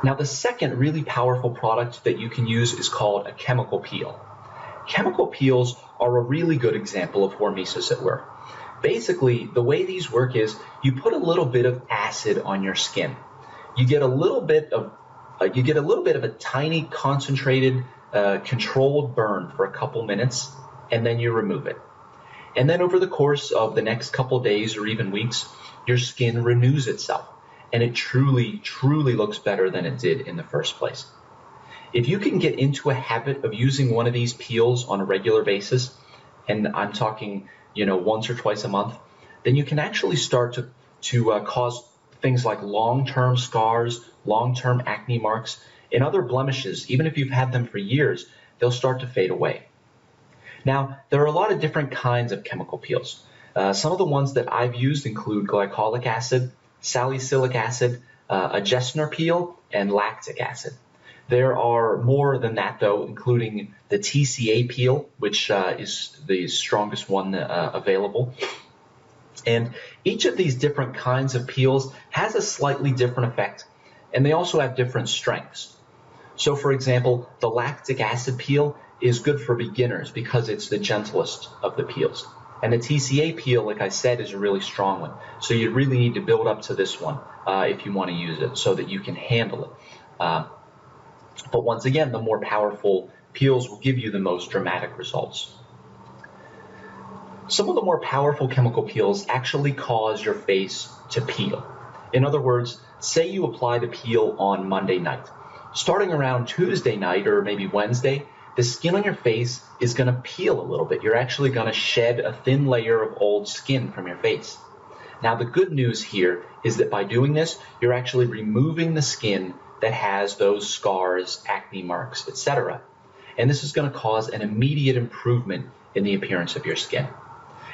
Now, the second really powerful product that you can use is called a chemical peel. Chemical peels are a really good example of hormesis at work. Basically, the way these work is you put a little bit of acid on your skin. You get a little bit of a tiny concentrated controlled burn for a couple minutes, and then you remove it. And then over the course of the next couple days or even weeks, your skin renews itself, and it truly, truly looks better than it did in the first place. If you can get into a habit of using one of these peels on a regular basis, and I'm talking, once or twice a month, then you can actually start to cause things like long-term scars, long-term acne marks, and other blemishes. Even if you've had them for years, they'll start to fade away. Now, there are a lot of different kinds of chemical peels. Some of the ones that I've used include glycolic acid, salicylic acid, a Gessner peel, and lactic acid. There are more than that, though, including the TCA peel, which is the strongest one available. And each of these different kinds of peels has a slightly different effect, and they also have different strengths. So, for example, the lactic acid peel is good for beginners because it's the gentlest of the peels. And the TCA peel, like I said, is a really strong one. So you really need to build up to this one if you want to use it so that you can handle it. But once again, the more powerful peels will give you the most dramatic results. Some of the more powerful chemical peels actually cause your face to peel. In other words, say you apply the peel on Monday night. Starting around Tuesday night or maybe Wednesday, the skin on your face is going to peel a little bit. You're actually going to shed a thin layer of old skin from your face. Now, the good news here is that by doing this, you're actually removing the skin that has those scars, acne marks, etc. And this is going to cause an immediate improvement in the appearance of your skin.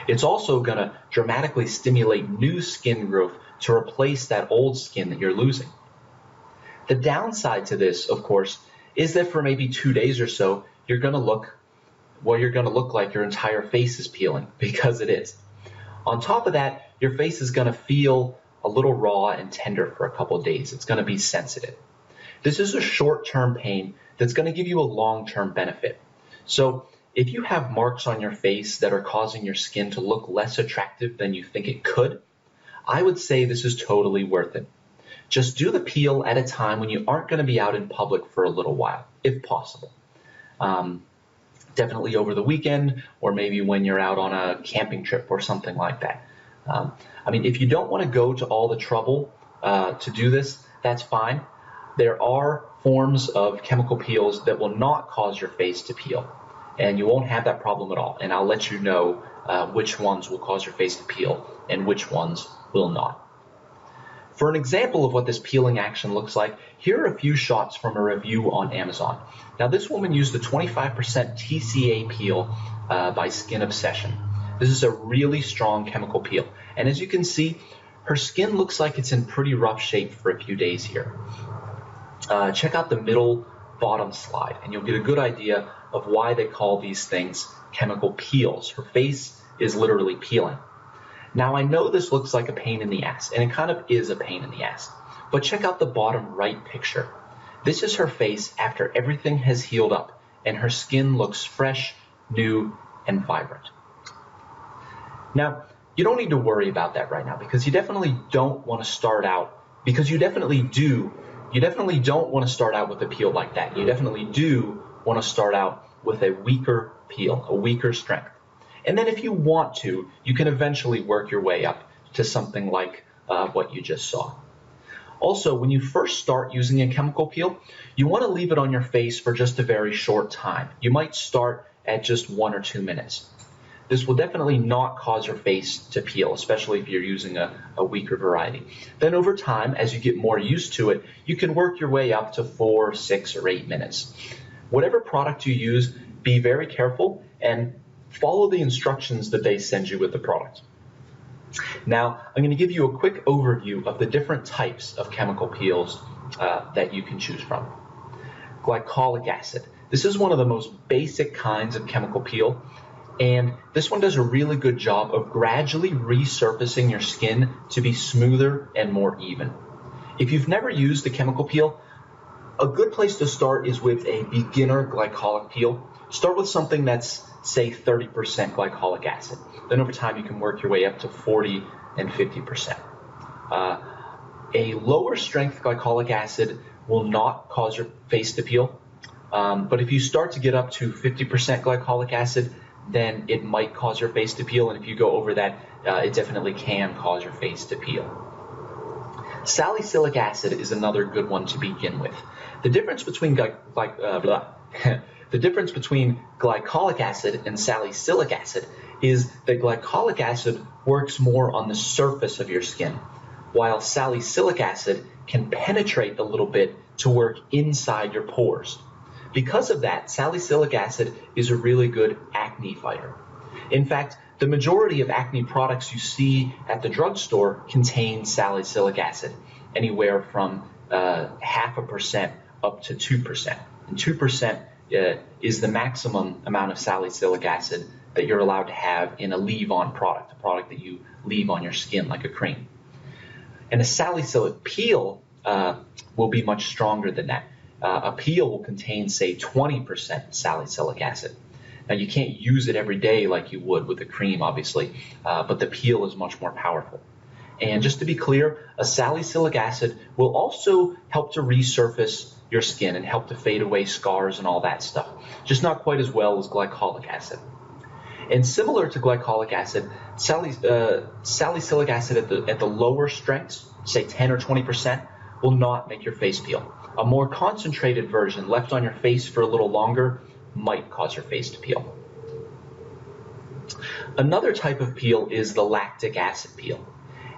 It's also going to dramatically stimulate new skin growth to replace that old skin that you're losing. The downside to this, of course, is that for maybe 2 days or so, you're going to look like your entire face is peeling, because it is. On top of that, your face is going to feel a little raw and tender for a couple of days. It's going to be sensitive. This is a short-term pain that's going to give you a long-term benefit. So if you have marks on your face that are causing your skin to look less attractive than you think it could, I would say this is totally worth it. Just do the peel at a time when you aren't going to be out in public for a little while, if possible. Definitely over the weekend, or maybe when you're out on a camping trip or something like that. If you don't want to go to all the trouble to do this, that's fine. There are forms of chemical peels that will not cause your face to peel, and you won't have that problem at all. And I'll let you know which ones will cause your face to peel and which ones will not. For an example of what this peeling action looks like, here are a few shots from a review on Amazon. Now, this woman used the 25% TCA peel by Skin Obsession. This is a really strong chemical peel. And as you can see, her skin looks like it's in pretty rough shape for a few days here. Check out the middle bottom slide, and you'll get a good idea of why they call these things chemical peels. Her face is literally peeling. Now, I know this looks like a pain in the ass, and it kind of is a pain in the ass, but check out the bottom right picture. This is her face after everything has healed up, and her skin looks fresh, new, and vibrant. Now, you don't need to worry about that right now, because you definitely don't want to start out, because you definitely don't want to start out with a peel like that. You definitely do want to start out with a weaker peel, a weaker strength. And then if you want to, you can eventually work your way up to something like what you just saw. Also, when you first start using a chemical peel, you want to leave it on your face for just a very short time. You might start at just 1 or 2 minutes. This will definitely not cause your face to peel, especially if you're using a weaker variety. Then over time, as you get more used to it, you can work your way up to 4, 6, or 8 minutes. Whatever product you use, be very careful and follow the instructions that they send you with the product. Now, I'm going to give you a quick overview of the different types of chemical peels that you can choose from. Glycolic acid. This is one of the most basic kinds of chemical peel, and this one does a really good job of gradually resurfacing your skin to be smoother and more even. If you've never used a chemical peel, a good place to start is with a beginner glycolic peel. Start with something that's, say, 30% glycolic acid. Then over time you can work your way up to 40 and 50%. A lower strength glycolic acid will not cause your face to peel. But if you start to get up to 50% glycolic acid, then it might cause your face to peel. And if you go over that, it definitely can cause your face to peel. Salicylic acid is another good one to begin with. The difference between the difference between glycolic acid and salicylic acid is that glycolic acid works more on the surface of your skin, while salicylic acid can penetrate a little bit to work inside your pores. Because of that, salicylic acid is a really good acne fighter. In fact, the majority of acne products you see at the drugstore contain salicylic acid, anywhere from 0.5% up to 2%. And 2% is the maximum amount of salicylic acid that you're allowed to have in a leave-on product, a product that you leave on your skin like a cream. And a salicylic peel will be much stronger than that. A peel will contain, say, 20% salicylic acid. Now, you can't use it every day like you would with a cream, obviously, but the peel is much more powerful. And just to be clear, a salicylic acid will also help to resurface your skin and help to fade away scars and all that stuff, just not quite as well as glycolic acid. And similar to glycolic acid, salicylic acid at the lower strengths, say 10 or 20%, will not make your face peel. A more concentrated version left on your face for a little longer might cause your face to peel. Another type of peel is the lactic acid peel.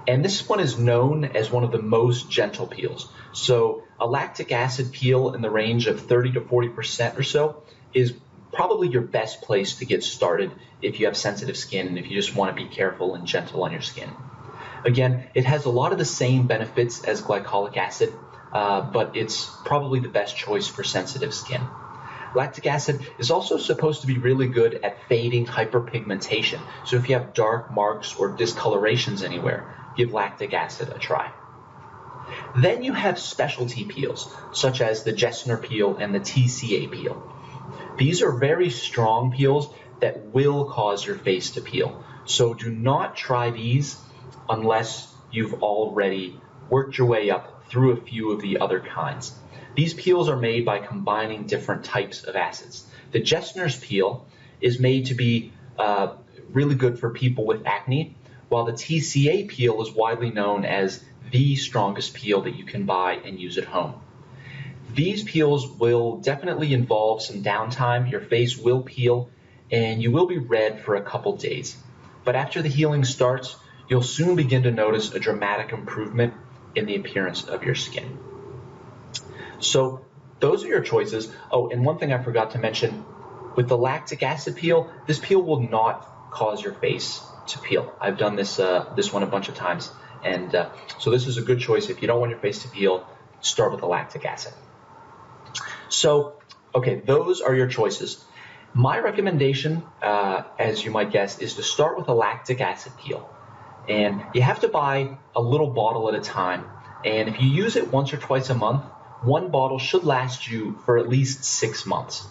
And this one is known as one of the most gentle peels. So a lactic acid peel in the range of 30 to 40% or so is probably your best place to get started if you have sensitive skin and if you just want to be careful and gentle on your skin. Again, it has a lot of the same benefits as glycolic acid, but it's probably the best choice for sensitive skin. Lactic acid is also supposed to be really good at fading hyperpigmentation. So if you have dark marks or discolorations anywhere, give lactic acid a try. Then you have specialty peels, such as the Gessner peel and the TCA peel. These are very strong peels that will cause your face to peel. So do not try these unless you've already worked your way up through a few of the other kinds. These peels are made by combining different types of acids. The Gessner's peel is made to be really good for people with acne, while the TCA peel is widely known as the strongest peel that you can buy and use at home. These peels will definitely involve some downtime. Your face will peel and you will be red for a couple days. But after the healing starts, you'll soon begin to notice a dramatic improvement in the appearance of your skin. So those are your choices. Oh, and one thing I forgot to mention, with the lactic acid peel, this peel will not cause your face to peel. I've done this one a bunch of times, and so this is a good choice. If you don't want your face to peel, start with the lactic acid. So, okay, those are your choices. My recommendation, as you might guess, is to start with a lactic acid peel. And you have to buy a little bottle at a time. And if you use it once or twice a month, one bottle should last you for at least 6 months.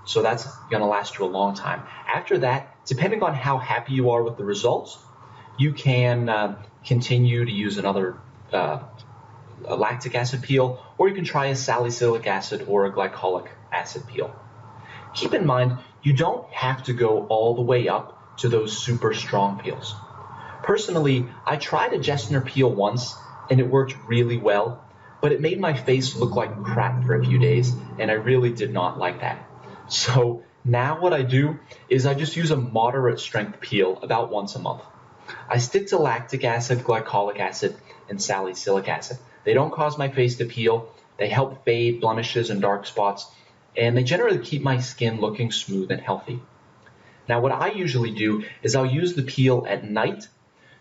So that's going to last you a long time. After that, depending on how happy you are with the results, you can continue to use another a lactic acid peel, or you can try a salicylic acid or a glycolic acid peel. Keep in mind, you don't have to go all the way up to those super strong peels. Personally, I tried a Gessner peel once, and it worked really well, but it made my face look like crap for a few days, and I really did not like that. So now what I do is I just use a moderate strength peel about once a month. I stick to lactic acid, glycolic acid, and salicylic acid. They don't cause my face to peel, they help fade blemishes and dark spots, and they generally keep my skin looking smooth and healthy. Now what I usually do is I'll use the peel at night,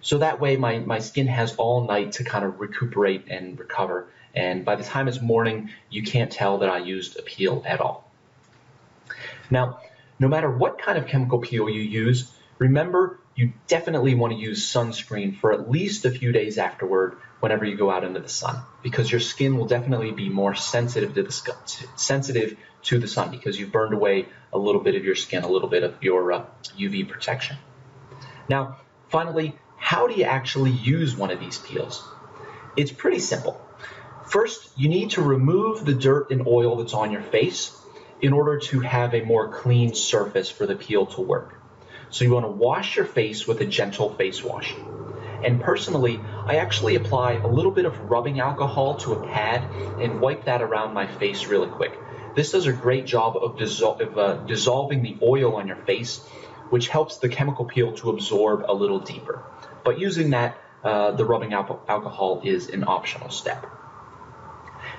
so that way my skin has all night to kind of recuperate and recover, and by the time it's morning, you can't tell that I used a peel at all. Now, no matter what kind of chemical peel you use, remember you definitely want to use sunscreen for at least a few days afterward whenever you go out into the sun, because your skin will definitely be more sensitive to the sun because you've burned away a little bit of your skin, a little bit of your UV protection. Now, finally, how do you actually use one of these peels? It's pretty simple. First, you need to remove the dirt and oil that's on your face in order to have a more clean surface for the peel to work. So you want to wash your face with a gentle face wash. And personally, I actually apply a little bit of rubbing alcohol to a pad and wipe that around my face really quick. This does a great job of dissolving the oil on your face, which helps the chemical peel to absorb a little deeper. But using that, the rubbing alcohol is an optional step.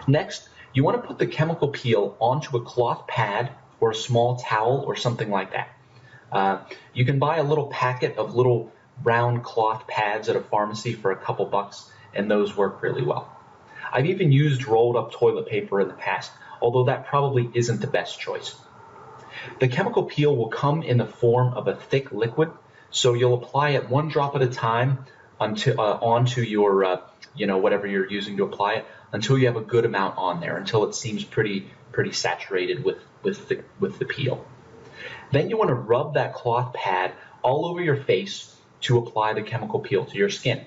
Next, you want to put the chemical peel onto a cloth pad or a small towel or something like that. You can buy a little packet of little round cloth pads at a pharmacy for a couple bucks, and those work really well. I've even used rolled up toilet paper in the past, although that probably isn't the best choice. The chemical peel will come in the form of a thick liquid, so you'll apply it one drop at a time onto your, whatever you're using to apply it, until you have a good amount on there, until it seems pretty saturated with the peel. Then you want to rub that cloth pad all over your face to apply the chemical peel to your skin.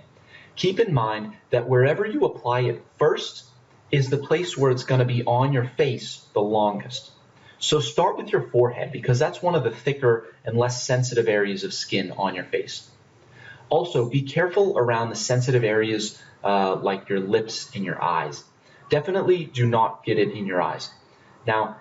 Keep in mind that wherever you apply it first is the place where it's going to be on your face the longest. So start with your forehead, because that's one of the thicker and less sensitive areas of skin on your face. Also, be careful around the sensitive areas like your lips and your eyes. Definitely do not get it in your eyes. Now,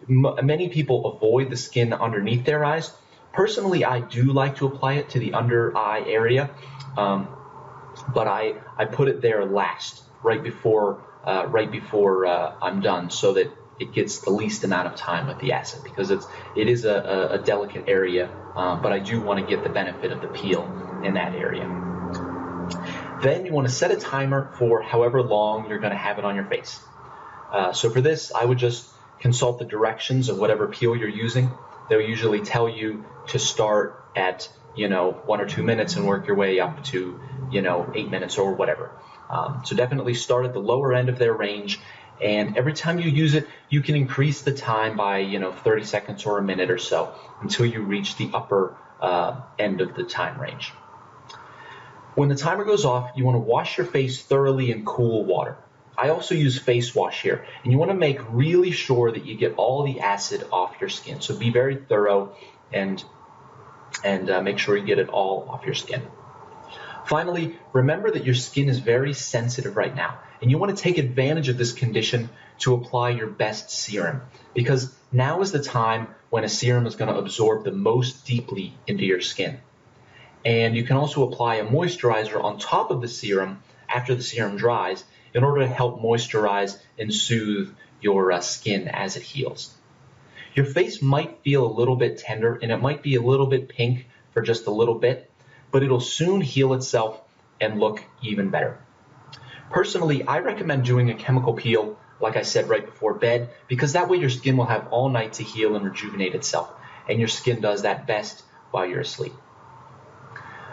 many people avoid the skin underneath their eyes. Personally, I do like to apply it to the under eye area, but I put it there last, right before I'm done, so that it gets the least amount of time with the acid, because it is a delicate area, but I do want to get the benefit of the peel in that area. Then you want to set a timer for however long you're going to have it on your face. So for this, I would just consult the directions of whatever peel you're using. They'll usually tell you to start at 1 or 2 minutes and work your way up to 8 minutes or whatever. So definitely start at the lower end of their range, and every time you use it, you can increase the time by 30 seconds or a minute or so until you reach the upper end of the time range. When the timer goes off, you want to wash your face thoroughly in cool water. I also use face wash here, and you want to make really sure that you get all the acid off your skin. So be very thorough and make sure you get it all off your skin. Finally, remember that your skin is very sensitive right now, and you want to take advantage of this condition to apply your best serum, because now is the time when a serum is going to absorb the most deeply into your skin. And you can also apply a moisturizer on top of the serum after the serum dries in order to help moisturize and soothe your skin as it heals. Your face might feel a little bit tender, and it might be a little bit pink for just a little bit, but it'll soon heal itself and look even better. Personally, I recommend doing a chemical peel, like I said, right before bed, because that way your skin will have all night to heal and rejuvenate itself, and your skin does that best while you're asleep.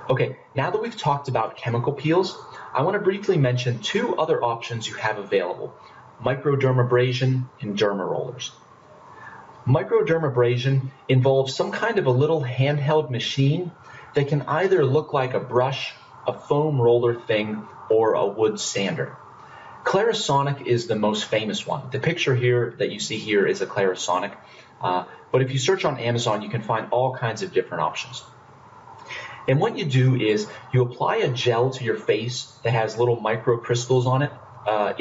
Okay, now that we've talked about chemical peels, I want to briefly mention 2 other options you have available: microdermabrasion and derma rollers. Microdermabrasion involves some kind of a little handheld machine that can either look like a brush, a foam roller thing, or a wood sander. Clarisonic is the most famous one. The picture here that you see here is a Clarisonic, but if you search on Amazon, you can find all kinds of different options. And what you do is you apply a gel to your face that has little microcrystals on it,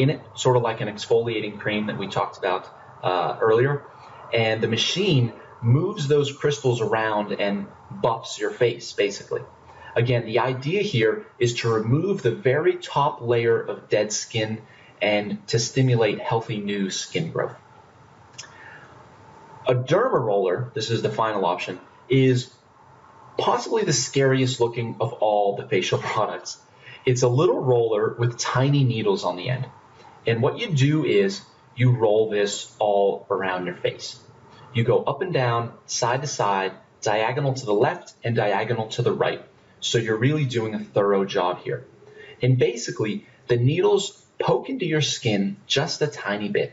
in it, sort of like an exfoliating cream that we talked about earlier. And the machine moves those crystals around and buffs your face, basically. Again, the idea here is to remove the very top layer of dead skin and to stimulate healthy new skin growth. A derma roller, this is the final option, is possibly the scariest looking of all the facial products. It's a little roller with tiny needles on the end. And what you do is you roll this all around your face. You go up and down, side to side, diagonal to the left and diagonal to the right. So you're really doing a thorough job here. And basically, The needles poke into your skin just a tiny bit.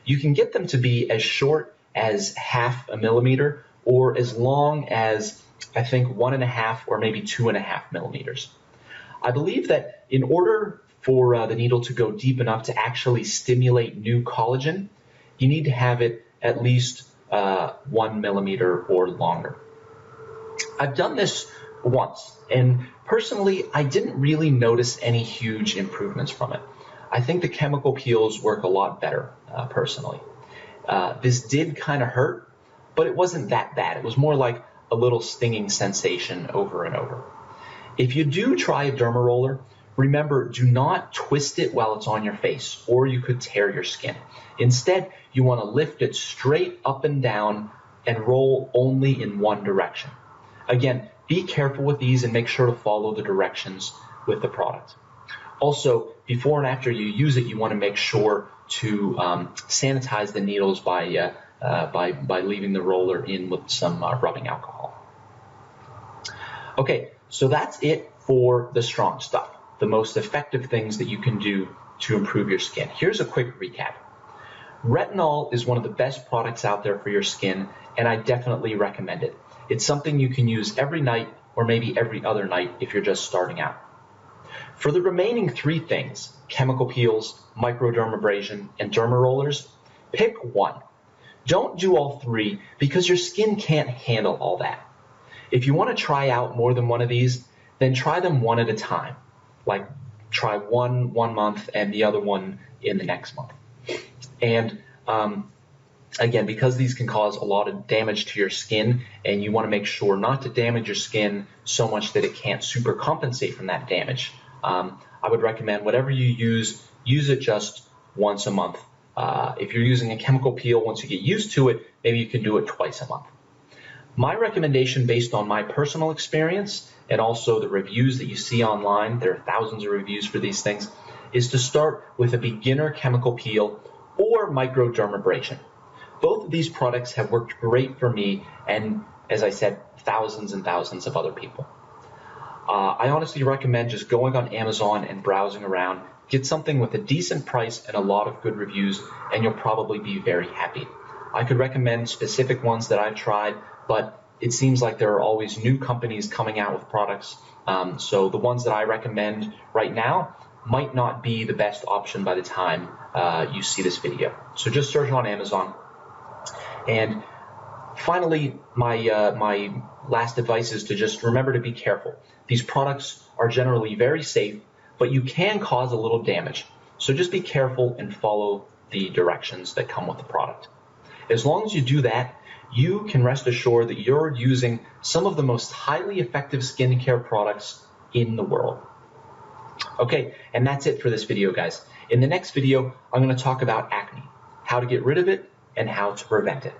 You can get them to be as short as 0.5 millimeter or as long as, I think, 1.5 or maybe 2.5 millimeters. I believe that in order for the needle to go deep enough to actually stimulate new collagen, you need to have it at least 1 millimeter or longer. I've done this once, and personally, I didn't really notice any huge improvements from it. I think the chemical peels work a lot better, personally. This did kind of hurt, but it wasn't that bad. It was more like a little stinging sensation over and over. If you do try a derma roller, remember, do not twist it while it's on your face, or you could tear your skin. Instead, you want to lift it straight up and down and roll only in one direction. Again, be careful with these and make sure to follow the directions with the product. Also, before and after you use it, you want to make sure to sanitize the needles by leaving the roller in with some rubbing alcohol. Okay, so that's it for the strong stuff, the most effective things that you can do to improve your skin. Here's a quick recap. Retinol is one of the best products out there for your skin, and I definitely recommend it. It's something you can use every night or maybe every other night if you're just starting out. For the remaining 3 things, chemical peels, microdermabrasion, and derma rollers, pick one. Don't do all 3 because your skin can't handle all that. If you want to try out more than one of these, then try them one at a time. Like try one month and the other one in the next month. And again, because these can cause a lot of damage to your skin, and you want to make sure not to damage your skin so much that it can't super compensate from that damage, I would recommend whatever you use it just once a month. If you're using a chemical peel, once you get used to it, maybe you can do it twice a month. My recommendation, based on my personal experience and also the reviews that you see online, there are thousands of reviews for these things, is to start with a beginner chemical peel or microdermabrasion. Both of these products have worked great for me and, as I said, thousands and thousands of other people. I honestly recommend just going on Amazon and browsing around. Get something with a decent price and a lot of good reviews, and you'll probably be very happy. I could recommend specific ones that I've tried, but it seems like there are always new companies coming out with products. So the ones that I recommend right now might not be the best option by the time you see this video. So just search on Amazon. And finally, my last advice is to just remember to be careful. These products are generally very safe, but you can cause a little damage. So just be careful and follow the directions that come with the product. As long as you do that, you can rest assured that you're using some of the most highly effective skincare products in the world. Okay, and that's it for this video, guys. In the next video, I'm going to talk about acne, how to get rid of it, and how to prevent it.